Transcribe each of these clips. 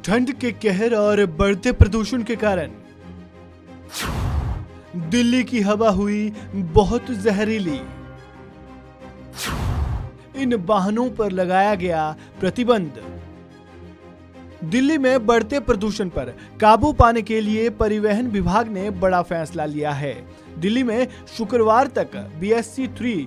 ठंड के कहर और बढ़ते प्रदूषण के कारण दिल्ली की हवा हुई बहुत जहरीली। इन वाहनों पर लगाया गया प्रतिबंध। दिल्ली में बढ़ते प्रदूषण पर काबू पाने के लिए परिवहन विभाग ने बड़ा फैसला लिया है। दिल्ली में शुक्रवार तक BS3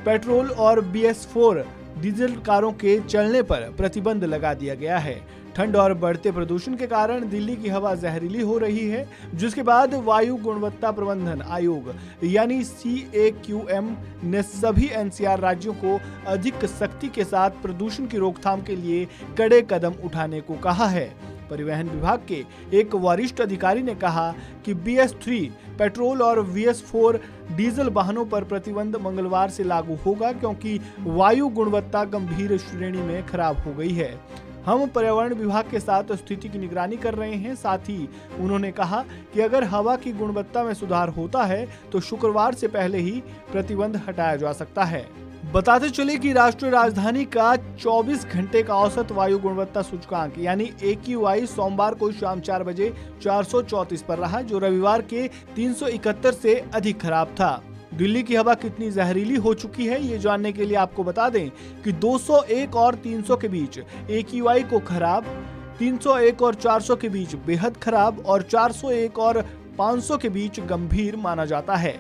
पेट्रोल और BS4 डीजल कारों के चलने पर प्रतिबंध लगा दिया गया है। ठंड और बढ़ते प्रदूषण के कारण दिल्ली की हवा जहरीली हो रही है, जिसके बाद वायु गुणवत्ता प्रबंधन आयोग यानी CAQM ने सभी NCR राज्यों को अधिक सख्ती के साथ प्रदूषण की रोकथाम के लिए कड़े कदम उठाने को कहा है। परिवहन विभाग के एक वरिष्ठ अधिकारी ने कहा कि BS3 पेट्रोल और BS4 डीजल वाहनों पर प्रतिबंध मंगलवार से लागू होगा, क्योंकि वायु गुणवत्ता गंभीर श्रेणी में खराब हो गई है। हम पर्यावरण विभाग के साथ स्थिति की निगरानी कर रहे हैं। साथ ही उन्होंने कहा कि अगर हवा की गुणवत्ता में सुधार होता है तो शुक्रवार से पहले ही प्रतिबंध हटाया जा सकता है। बताते चले कि राष्ट्रीय राजधानी का 24 घंटे का औसत वायु गुणवत्ता सूचकांक यानी AQI सोमवार को शाम 4 बजे 434 पर रहा, जो रविवार के 371 से अधिक खराब था। दिल्ली की हवा कितनी जहरीली हो चुकी है, ये जानने के लिए आपको बता दें कि 201 और 300 के बीच AQI को खराब, 301 और 400 के बीच बेहद खराब और 401 और 500 के बीच गंभीर माना जाता है।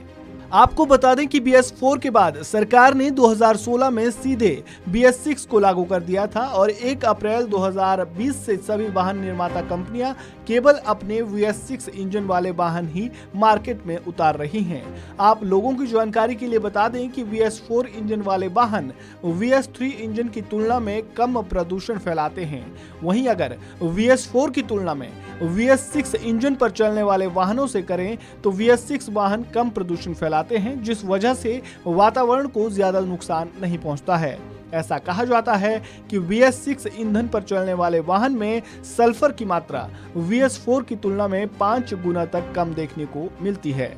आपको बता दें कि BS4 के बाद सरकार ने 2016 में सीधे BS6 को लागू कर दिया था और 1 अप्रैल 2020 से सभी वाहन निर्माता कंपनियां केवल अपने BS6 इंजन वाले वाहन ही मार्केट में उतार रही हैं। आप लोगों की जानकारी के लिए बता दें कि BS4 इंजन वाले वाहन BS3 इंजन की तुलना में कम प्रदूषण फैलाते हैं। वहीं अगर BS4 की तुलना में BS6 इंजन पर चलने वाले वाहनों से करें तो BS6 वाहन कम प्रदूषण फैलाते हैं, जिस वजह से वातावरण को ज्यादा नुकसान नहीं पहुंचता है। ऐसा कहा जाता है कि BS6 ईंधन पर चलने वाले वाहन में सल्फर की मात्रा BS4 की तुलना में 5 गुना तक कम देखने को मिलती है।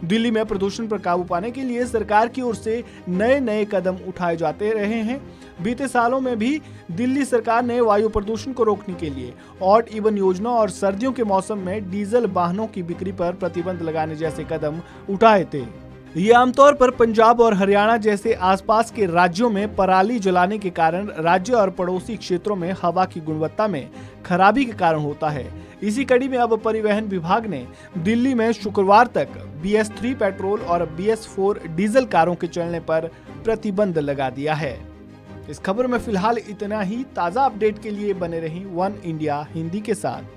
दिल्ली में प्रदूषण पर काबू पाने के लिए सरकार की ओर से नए कदम उठाए जाते रहे हैं। बीते सालों में भी दिल्ली सरकार ने वायु प्रदूषण को रोकने के लिए ऑड इवन योजना और सर्दियों के मौसम में डीजल वाहनों की बिक्री पर प्रतिबंध लगाने जैसे कदम उठाए थे। ये आमतौर पर पंजाब और हरियाणा जैसे आसपास के राज्यों में पराली जलाने के कारण राज्य और पड़ोसी क्षेत्रों में हवा की गुणवत्ता में खराबी के कारण होता है। इसी कड़ी में अब परिवहन विभाग ने दिल्ली में शुक्रवार तक BS3 पेट्रोल और BS4 डीजल कारों के चलने पर प्रतिबंध लगा दिया है। इस खबर में फिलहाल इतना ही। ताज़ा अपडेट के लिए बने रहें वन इंडिया हिंदी के साथ।